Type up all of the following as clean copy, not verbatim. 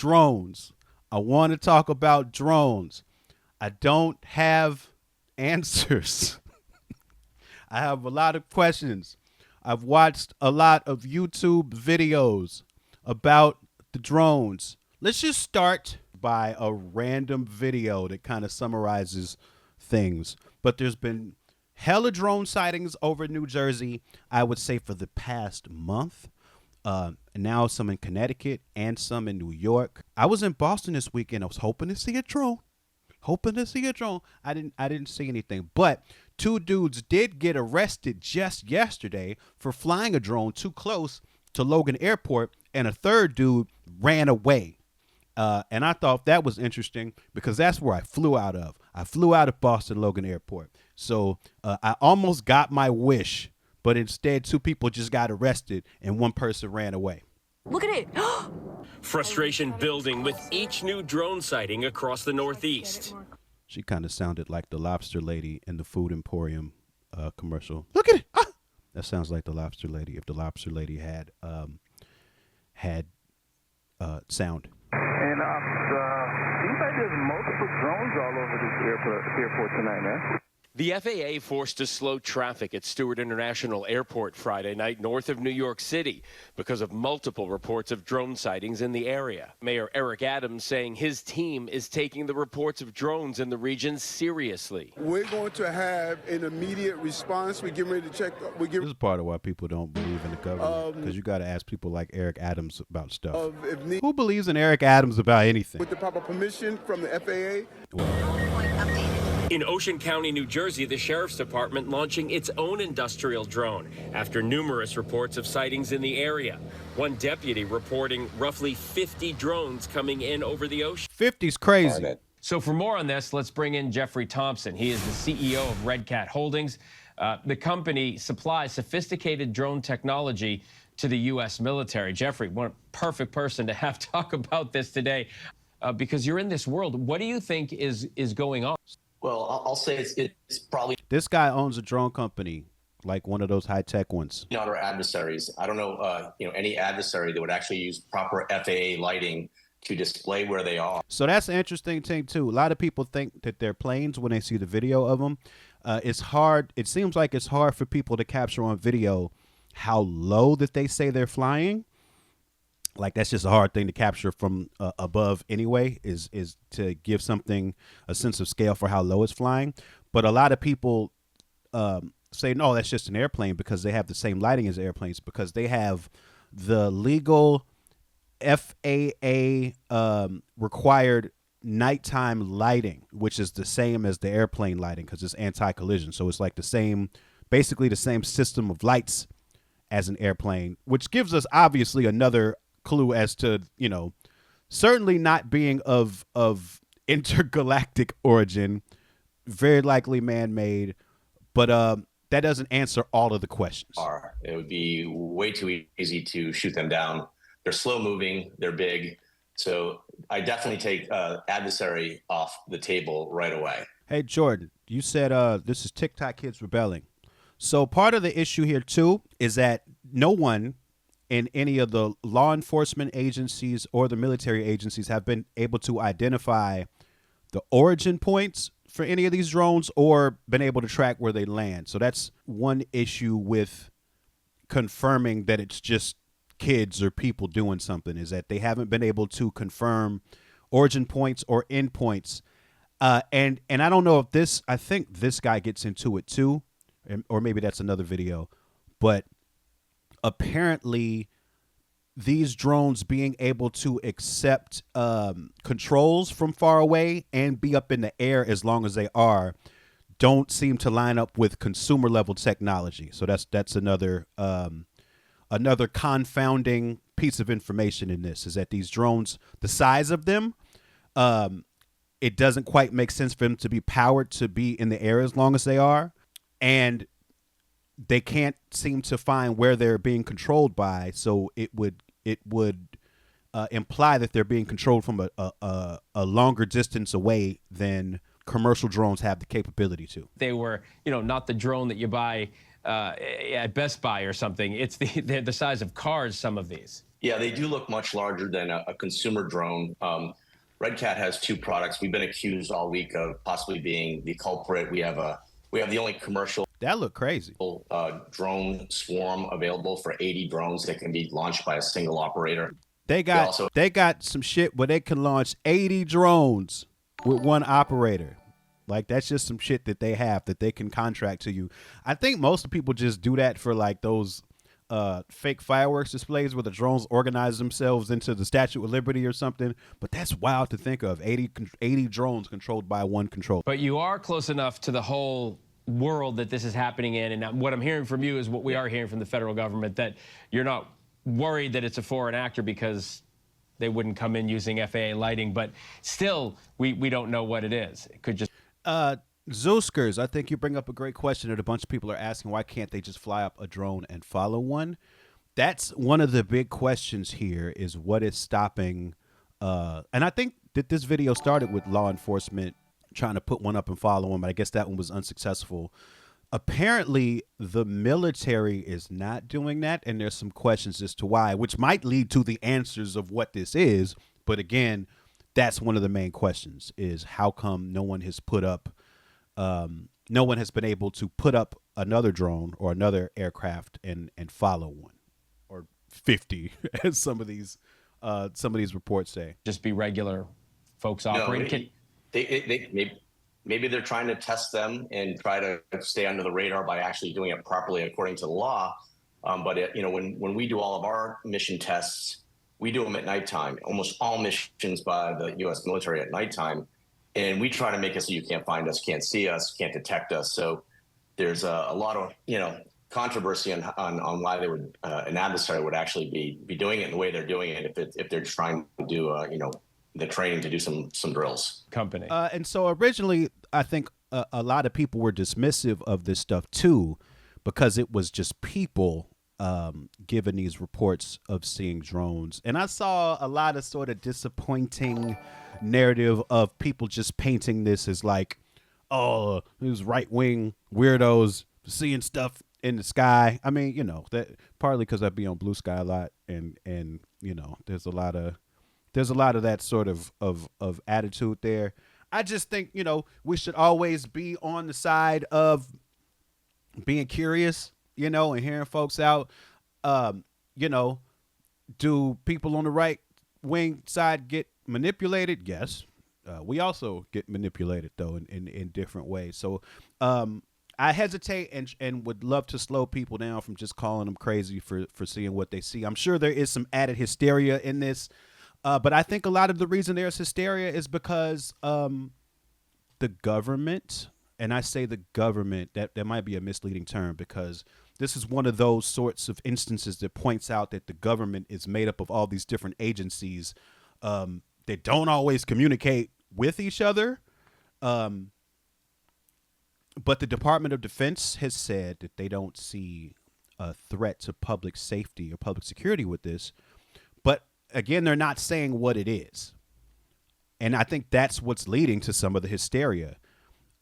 drones. I want to talk about drones. I don't have answers. I have a lot of questions. I've watched a lot of YouTube videos about the drones. Let's just start by a random video that kind of summarizes things. But there's been hella drone sightings over New Jersey, I would say, for the past month. Now some in Connecticut and some in New York. I was in Boston this weekend. I was hoping to see a drone. I didn't see anything. But two dudes did get arrested just yesterday for flying a drone too close to Logan Airport, and a third dude ran away. And I thought that was interesting because that's where I flew out of. I flew out of Boston Logan Airport. So I almost got my wish, but instead two people just got arrested and one person ran away. Look at it. Frustration building with each new drone sighting across the Northeast. She kind of sounded like the lobster lady in the Food Emporium commercial. Look at it. Ah! That sounds like the lobster lady if the lobster lady had sound. And seems like there's multiple drones all over this airport tonight, man. The FAA forced to slow traffic at Stewart International Airport Friday night north of New York City because of multiple reports of drone sightings in the area. Mayor Eric Adams saying his team is taking the reports of drones in the region seriously. We're going to have an immediate response. We're getting ready to check. This is part of why people don't believe in the government, because you got to ask people like Eric Adams about stuff. Who believes in Eric Adams about anything? With the proper permission from the FAA. In Ocean County, New Jersey, the Sheriff's Department launching its own industrial drone after numerous reports of sightings in the area. One deputy reporting roughly 50 drones coming in over the ocean. 50's crazy. So for more on this, let's bring in Jeffrey Thompson. He is the CEO of Red Cat Holdings. The company supplies sophisticated drone technology to the U.S. military. Jeffrey, one perfect person to have talk about this today because you're in this world. What do you think is going on? Well, I'll say it's probably This guy owns a drone company, like one of those high-tech ones. not our adversaries. I don't know, any adversary that would actually use proper FAA lighting to display where they are. So that's an interesting thing, too. A lot of people think that they're planes when they see the video of them. It's hard. It seems like it's hard for people to capture on video how low that they say they're flying. Like, that's just a hard thing to capture from above anyway, is to give something a sense of scale for how low it's flying. But a lot of people say, no, that's just an airplane because they have the same lighting as airplanes, because they have the legal FAA required nighttime lighting, which is the same as the airplane lighting because it's anti-collision. So it's like basically the same system of lights as an airplane, which gives us obviously another clue as to, certainly not being of intergalactic origin, very likely man-made, but that doesn't answer all of the questions. It would be way too easy to shoot them down. They're slow moving, they're big. So I definitely take adversary off the table right away. Hey, Jordan, you said this is TikTok kids rebelling. So part of the issue here, too, is that no one in any of the law enforcement agencies or the military agencies have been able to identify the origin points for any of these drones or been able to track where they land. So that's one issue with confirming that it's just kids or people doing something, is that they haven't been able to confirm origin points or end points. And I don't know if this, I think this guy gets into it too, or maybe that's another video, but apparently these drones being able to accept controls from far away and be up in the air as long as they are don't seem to line up with consumer level technology. So that's another confounding piece of information in this, is that these drones, the size of them, it doesn't quite make sense for them to be powered to be in the air as long as they are. And they can't seem to find where they're being controlled by. So it would imply that they're being controlled from a longer distance away than commercial drones have the capability to. They were, not the drone that you buy at Best Buy or something. It's they're the size of cars, some of these. Yeah, they do look much larger than a consumer drone. Red Cat has two products. We've been accused all week of possibly being the culprit. We have the only commercial That look crazy. drone swarm available for 80 drones that can be launched by a single operator. They We got also they got some shit where they can launch 80 drones with one operator. Like that's just some shit that they have that they can contract to you. I think most people just do that for like those fake fireworks displays where the drones organize themselves into the Statue of Liberty or something. But that's wild to think of. 80 drones controlled by one controller. But you are close enough to the whole world that this is happening in. And what I'm hearing from you is what we are hearing from the federal government, that you're not worried that it's a foreign actor because they wouldn't come in using FAA lighting. But still, we don't know what it is. It could just. Zeuskers, I think you bring up a great question that a bunch of people are asking. Why can't they just fly up a drone and follow one? That's one of the big questions here is what is stopping. And I think that this video started with law enforcement trying to put one up and follow one, but I guess that one was unsuccessful. Apparently, the military is not doing that, and there's some questions as to why, which might lead to the answers of what this is. But again, that's one of the main questions: is how come no one has put up, no one has been able to put up another drone or another aircraft and follow one, or 50, as some of these reports say. Just be regular folks no, operating. maybe they're trying to test them and try to stay under the radar by actually doing it properly according to the law. When we do all of our mission tests, we do them at nighttime. Almost all missions by the U.S. military at nighttime, and we try to make it so you can't find us, can't see us, can't detect us. So there's a lot of controversy on why they would an adversary would actually be doing it in the way they're doing it if they're trying to do the training to do some drills. Company. And so originally, I think a lot of people were dismissive of this stuff too, because it was just people giving these reports of seeing drones. And I saw a lot of sort of disappointing narrative of people just painting this as like, oh, these right-wing weirdos seeing stuff in the sky. I mean, that partly because I be on Blue Sky a lot, and there's a lot of that sort of attitude there. I just think, we should always be on the side of being curious, and hearing folks out. Do people on the right wing side get manipulated? Yes. We also get manipulated, though, in different ways. So I hesitate and would love to slow people down from just calling them crazy for seeing what they see. I'm sure there is some added hysteria in this. But I think a lot of the reason there's hysteria is because the government, and I say the government, that might be a misleading term, because this is one of those sorts of instances that points out that the government is made up of all these different agencies that don't always communicate with each other. But the Department of Defense has said that they don't see a threat to public safety or public security with this. But again, they're not saying what it is. And I think that's what's leading to some of the hysteria.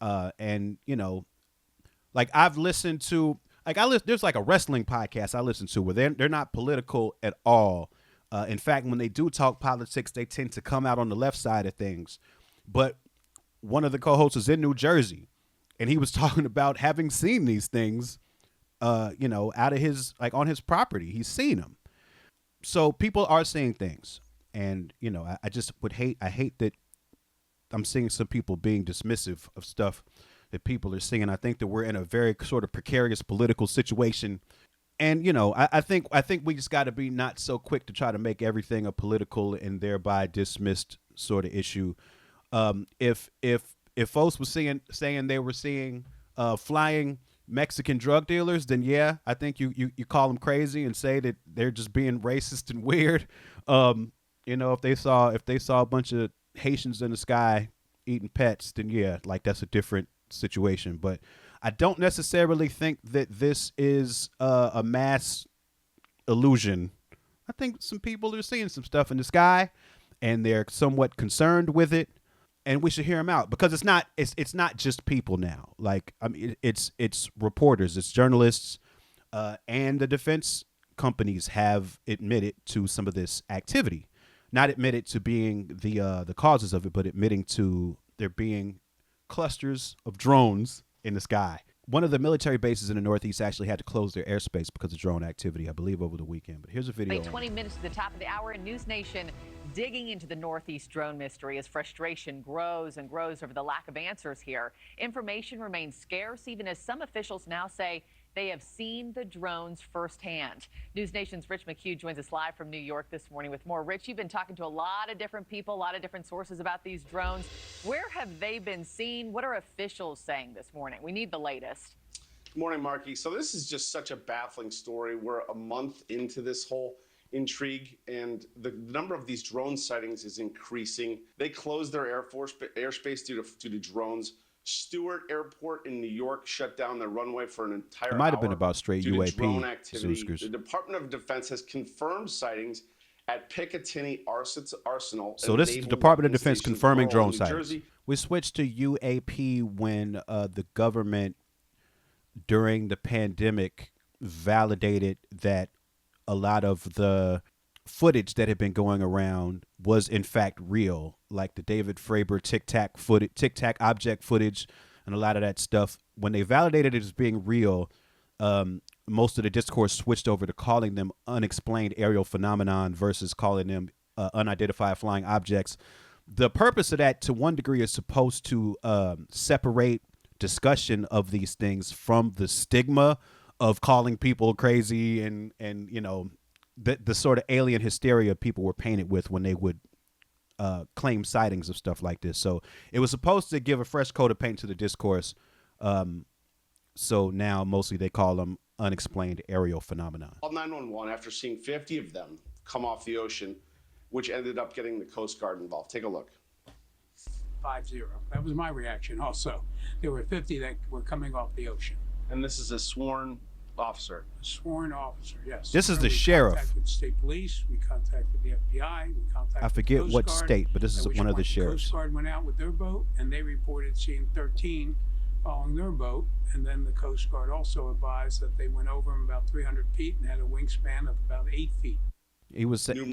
Like I've listened to, there's like a wrestling podcast I listen to where they're not political at all. In fact, when they do talk politics, they tend to come out on the left side of things. But one of the co-hosts is in New Jersey, and he was talking about having seen these things, out of his, like on his property. He's seen them. So people are seeing things, and I just hate that I'm seeing some people being dismissive of stuff that people are seeing. I think that we're in a very sort of precarious political situation, and I think we just got to be not so quick to try to make everything a political and thereby dismissed sort of issue. If folks were saying they were seeing flying Mexican drug dealers, then yeah, I think you call them crazy and say that they're just being racist and weird. If they saw a bunch of Haitians in the sky eating pets, then yeah, like that's a different situation. But I don't necessarily think that this is a mass illusion. I think some people are seeing some stuff in the sky, and they're somewhat concerned with it. And we should hear them out, because it's not just people now. Like, I mean, it's reporters, it's journalists, and the defense companies have admitted to some of this activity, not admitted to being the causes of it, but admitting to there being clusters of drones in the sky. One of the military bases in the Northeast actually had to close their airspace because of drone activity, I believe, over the weekend. But here's a video. 20 minutes to the top of the hour in News Nation, digging into the Northeast drone mystery as frustration grows and grows over the lack of answers here. Information remains scarce, even as some officials now say they have seen the drones firsthand. News Nation's Rich McHugh joins us live from New York this morning with more. Rich, you've been talking to a lot of different people, a lot of different sources about these drones. Where have they been seen? What are officials saying this morning? We need the latest. Good morning, Marky. So this is just such a baffling story. We're a month into this whole intrigue, and the number of these drone sightings is increasing. They closed their airspace due to drones. Stewart Airport in New York shut down their runway for an entire hour. It might have been about straight due to UAP. drone activity. The Department of Defense has confirmed sightings at Picatinny Arsenal. So this is the Department of Defense confirming drone sightings. We switched to UAP when the government, during the pandemic, validated that a lot of the footage that had been going around was in fact real, like the David Fravor Tic Tac object footage and a lot of that stuff. When they validated it as being real, most of the discourse switched over to calling them unexplained aerial phenomenon versus calling them unidentified flying objects. The purpose of that, to one degree, is supposed to separate discussion of these things from the stigma of calling people crazy and you know, the sort of alien hysteria people were painted with when they would claim sightings of stuff like this. So it was supposed to give a fresh coat of paint to the discourse. So now mostly they call them unexplained aerial phenomenon. Called 911 after seeing 50 of them come off the ocean, which ended up getting the Coast Guard involved. Take a look. 50. That was my reaction also. There were 50 that were coming off the ocean. And this is a sworn officer. A sworn officer, yes. This is the we sheriff. We contacted state police, we contacted the FBI, we contacted I forget the Coast what Guard, state, but this is at which one of the point sheriffs. The Coast Guard went out with their boat, and they reported seeing 13 following their boat. And then the Coast Guard also advised that they went over them about 300 feet and had a wingspan of about 8 feet. He was saying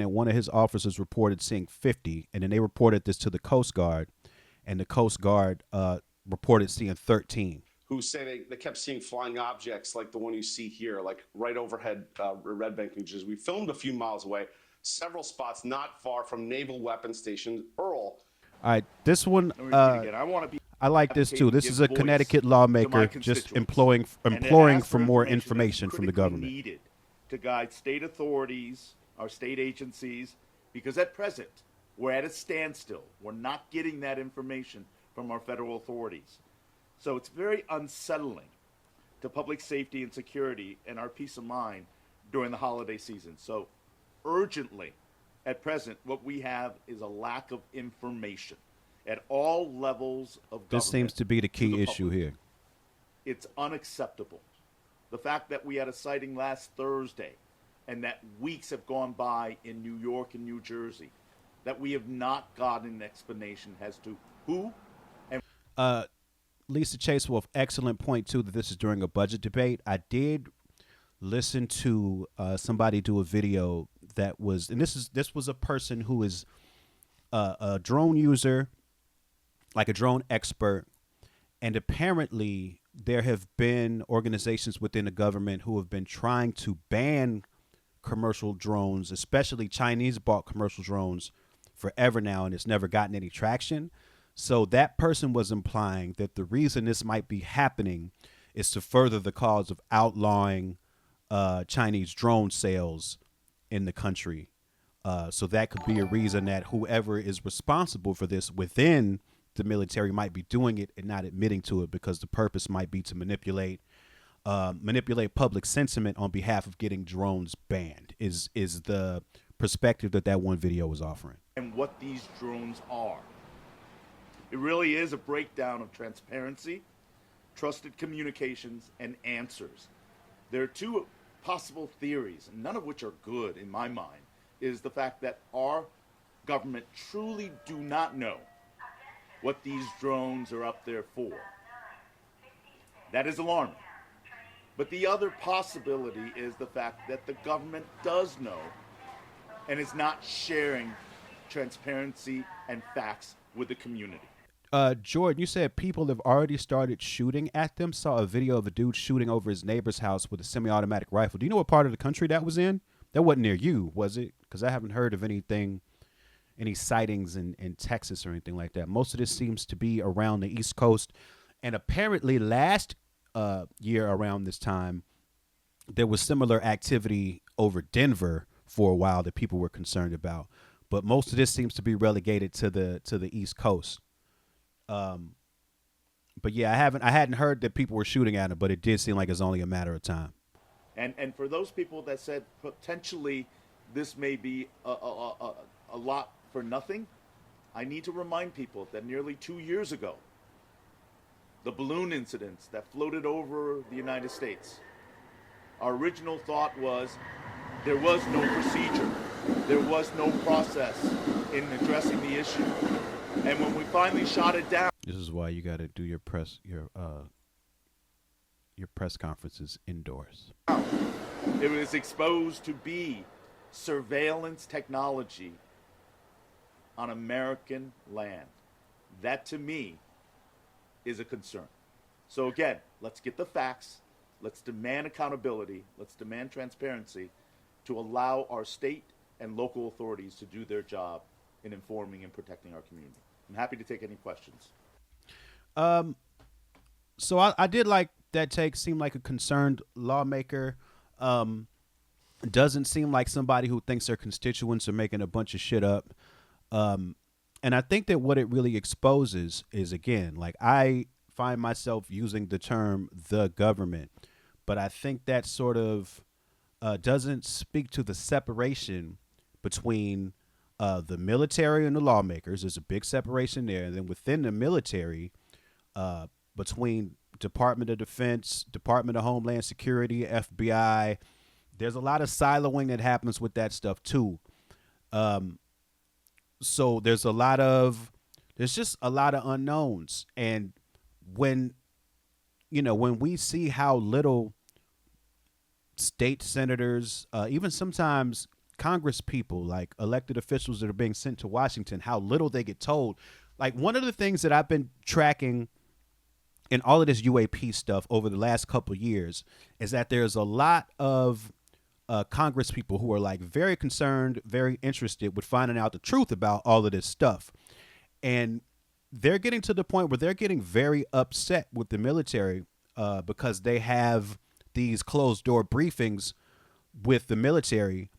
that one of his officers reported seeing 50, and then they reported this to the Coast Guard, and the Coast Guard reported seeing 13. Who say they kept seeing flying objects like the one you see here, like right overhead Red Bank, New Jersey. We filmed a few miles away, several spots not far from Naval Weapons Station Earl. All right, this one, I like this too. This is a Connecticut lawmaker just imploring for more information from the government. Needed to guide state authorities, our state agencies, because at present we're at a standstill. We're not getting that information from our federal authorities. So it's very unsettling to public safety and security and our peace of mind during the holiday season. So urgently, at present, what we have is a lack of information at all levels of government. This seems to be the key issue here. It's unacceptable. The fact that we had a sighting last Thursday and that weeks have gone by in New York and New Jersey, that we have not gotten an explanation as to who and Lisa Chasewolf, excellent point too, that this is during a budget debate. I did listen to somebody do a video that was, and this was a person who is a drone user, like a drone expert, and apparently there have been organizations within the government who have been trying to ban commercial drones, especially Chinese-bought commercial drones, forever now, and it's never gotten any traction. So that person was implying that the reason this might be happening is to further the cause of outlawing Chinese drone sales in the country. So that could be a reason that whoever is responsible for this within the military might be doing it and not admitting to it, because the purpose might be to manipulate public sentiment on behalf of getting drones banned, is the perspective that one video was offering. And what these drones are. It really is a breakdown of transparency, trusted communications, and answers. There are two possible theories, none of which are good in my mind, is the fact that our government truly do not know what these drones are up there for. That is alarming. But the other possibility is the fact that the government does know and is not sharing transparency and facts with the community. Jordan, you said people have already started shooting at them. Saw a video of a dude shooting over his neighbor's house with a semi-automatic rifle. Do you know what part of the country that was in? That wasn't near you, was it? Because I haven't heard of anything, any sightings in Texas or anything like that. Most of this seems to be around the East Coast. And apparently last year around this time, there was similar activity over Denver for a while that people were concerned about. But most of this seems to be relegated to the East Coast. But yeah, I hadn't heard that people were shooting at him, but it did seem like it's only a matter of time. And for those people that said potentially this may be a lot for nothing, I need to remind people that nearly 2 years ago, the balloon incidents that floated over the United States, our original thought was there was no procedure, there was no process in addressing the issue. And when we finally shot it down, this is why you got to do your press conferences indoors. It was exposed to be surveillance technology on American land. That to me is a concern. So again, let's get the facts. Let's demand accountability. Let's demand transparency to allow our state and local authorities to do their job in informing and protecting our community. I'm happy to take any questions. So I did like that take. Seemed like a concerned lawmaker. Doesn't seem like somebody who thinks their constituents are making a bunch of shit up. And I think that what it really exposes is, again, like I find myself using the term the government, but I think that sort of doesn't speak to the separation between the military and the lawmakers. There's a big separation there. And then within the military, between Department of Defense, Department of Homeland Security, FBI, there's a lot of siloing that happens with that stuff too. So there's just a lot of unknowns. And when we see how little state senators, even sometimes Congress people, like elected officials that are being sent to Washington, how little they get told. Like one of the things that I've been tracking in all of this UAP stuff over the last couple of years is that there's a lot of Congress people who are like very concerned, very interested with finding out the truth about all of this stuff. And they're getting to the point where they're getting very upset with the military because they have these closed door briefings with the military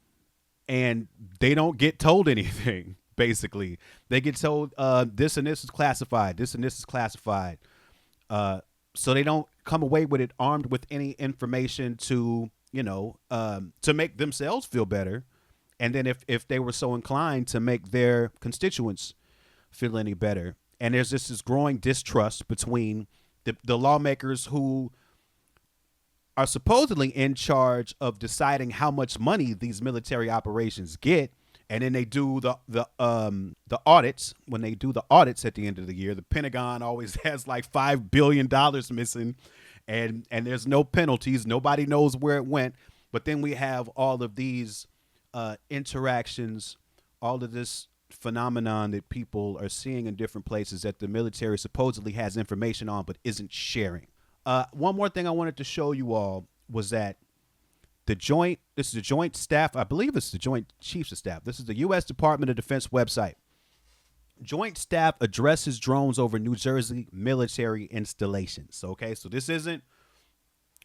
and they don't get told anything. Basically, they get told this and this is classified. This and this is classified. So they don't come away with it armed with any information to make themselves feel better. And then if they were so inclined to make their constituents feel any better. And there's just this growing distrust between the lawmakers who are supposedly in charge of deciding how much money these military operations get. And then they do the audits. When they do the audits at the end of the year, the Pentagon always has like $5 billion missing, and there's no penalties. Nobody knows where it went. But then we have all of these interactions, all of this phenomenon that people are seeing in different places that the military supposedly has information on but isn't sharing. One more thing I wanted to show you all was that this is the Joint Staff, I believe it's the Joint Chiefs of Staff. This is the U.S. Department of Defense website. Joint Staff addresses drones over New Jersey military installations. Okay, so this isn't,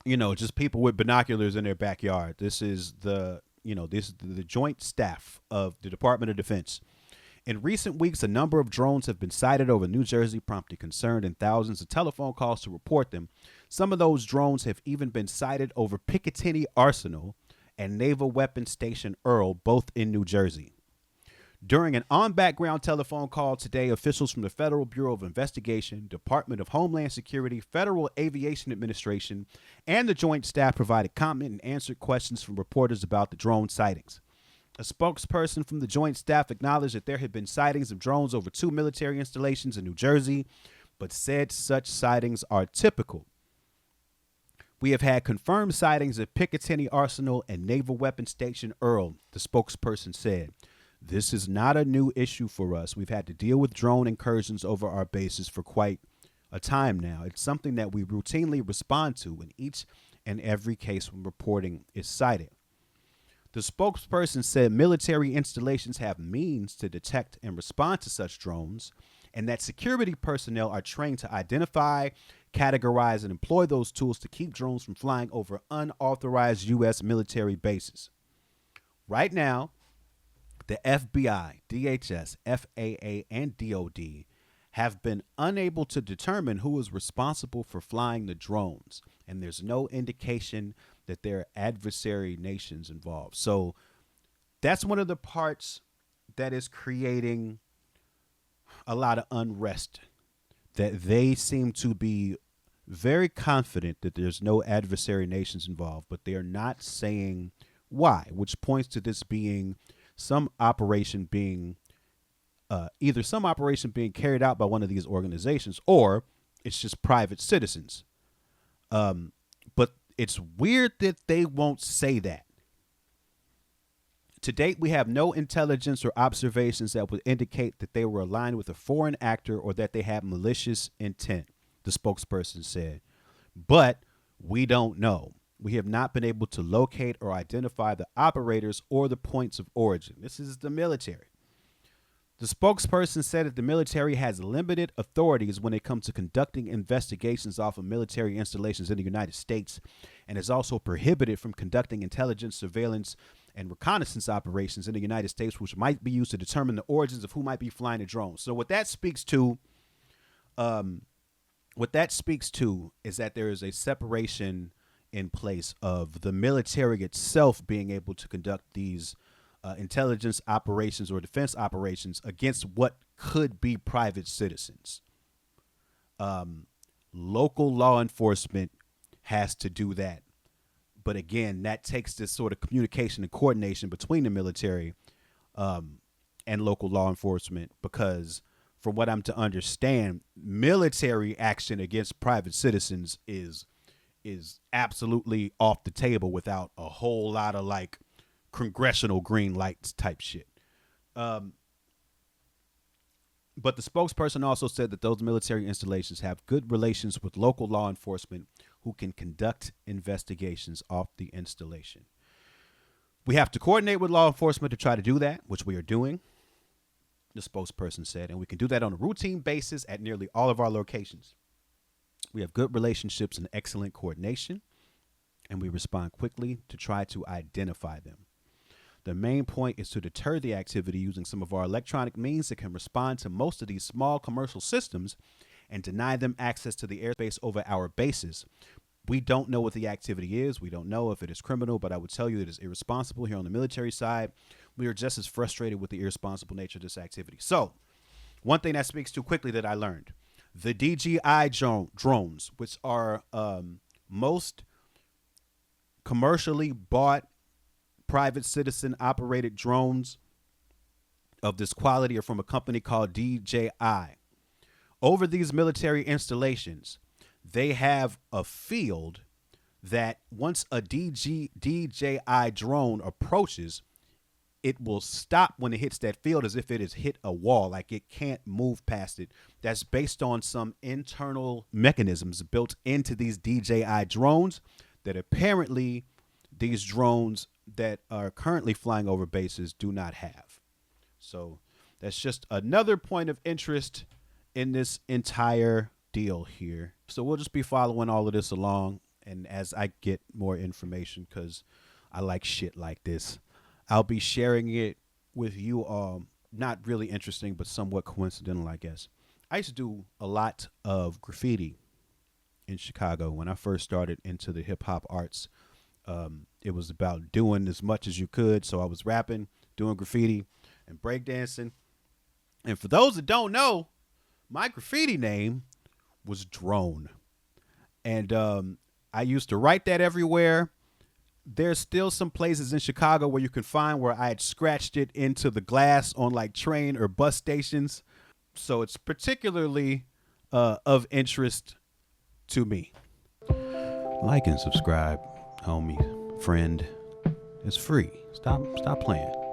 just people with binoculars in their backyard. This is the Joint Staff of the Department of Defense. In recent weeks, a number of drones have been sighted over New Jersey, prompting concern and thousands of telephone calls to report them. Some of those drones have even been sighted over Picatinny Arsenal and Naval Weapons Station Earl, both in New Jersey. During an on-background telephone call today, officials from the Federal Bureau of Investigation, Department of Homeland Security, Federal Aviation Administration, and the Joint Staff provided comment and answered questions from reporters about the drone sightings. A spokesperson from the Joint Staff acknowledged that there had been sightings of drones over 2 military installations in New Jersey, but said such sightings are typical. We have had confirmed sightings of Picatinny Arsenal and Naval Weapons Station Earl, the spokesperson said. This is not a new issue for us. We've had to deal with drone incursions over our bases for quite a time now. It's something that we routinely respond to in each and every case when reporting is cited. The spokesperson said military installations have means to detect and respond to such drones, and that security personnel are trained to identify, categorize, and employ those tools to keep drones from flying over unauthorized U.S. military bases. Right now, the FBI, DHS, FAA, and DOD have been unable to determine who is responsible for flying the drones, and there's no indication that there are adversary nations involved. So that's one of the parts that is creating a lot of unrest, that they seem to be very confident that there's no adversary nations involved, but they are not saying why, which points to this being some operation being either some operation being carried out by one of these organizations, or it's just private citizens. But it's weird that they won't say that. To date, we have no intelligence or observations that would indicate that they were aligned with a foreign actor or that they had malicious intent, the spokesperson said. But we don't know. We have not been able to locate or identify the operators or the points of origin. This is the military. The spokesperson said that the military has limited authorities when it comes to conducting investigations off of military installations in the United States, and is also prohibited from conducting intelligence, surveillance, and reconnaissance operations in the United States, which might be used to determine the origins of who might be flying the drones. So what that speaks to is that there is a separation in place of the military itself being able to conduct these intelligence operations or defense operations against what could be private citizens. Local law enforcement has to do that. But again, that takes this sort of communication and coordination between the military and local law enforcement, because from what I'm to understand, military action against private citizens is absolutely off the table without a whole lot of like congressional green lights type shit. But the spokesperson also said that those military installations have good relations with local law enforcement who can conduct investigations off the installation. We have to coordinate with law enforcement to try to do that, which we are doing, the spokesperson said, and we can do that on a routine basis at nearly all of our locations. We have good relationships and excellent coordination, and we respond quickly to try to identify them. The main point is to deter the activity using some of our electronic means that can respond to most of these small commercial systems and deny them access to the airspace over our bases. We don't know what the activity is. We don't know if it is criminal, but I would tell you it is irresponsible. Here on the military side, we are just as frustrated with the irresponsible nature of this activity. So, one thing that speaks too quickly that I learned, the DJI drones, which are most commercially bought private citizen operated drones of this quality, are from a company called DJI. Over these military installations, they have a field that once a DJI drone approaches, it will stop when it hits that field as if it has hit a wall, like it can't move past it. That's based on some internal mechanisms built into these DJI drones that apparently these drones that are currently flying over bases do not have. So that's just another point of interest in this entire deal here. So we'll just be following all of this along, and as I get more information, because I like shit like this, I'll be sharing it with you all. Not really interesting, but somewhat coincidental, I guess. I used to do a lot of graffiti in Chicago when I first started into the hip hop arts. It was about doing as much as you could. So I was rapping, doing graffiti, and breakdancing. And for those that don't know, my graffiti name was Drone. And I used to write that everywhere. There's still some places in Chicago where you can find where I had scratched it into the glass on like train or bus stations. So it's particularly of interest to me. Like and subscribe, homie, friend. It's free. Stop playing.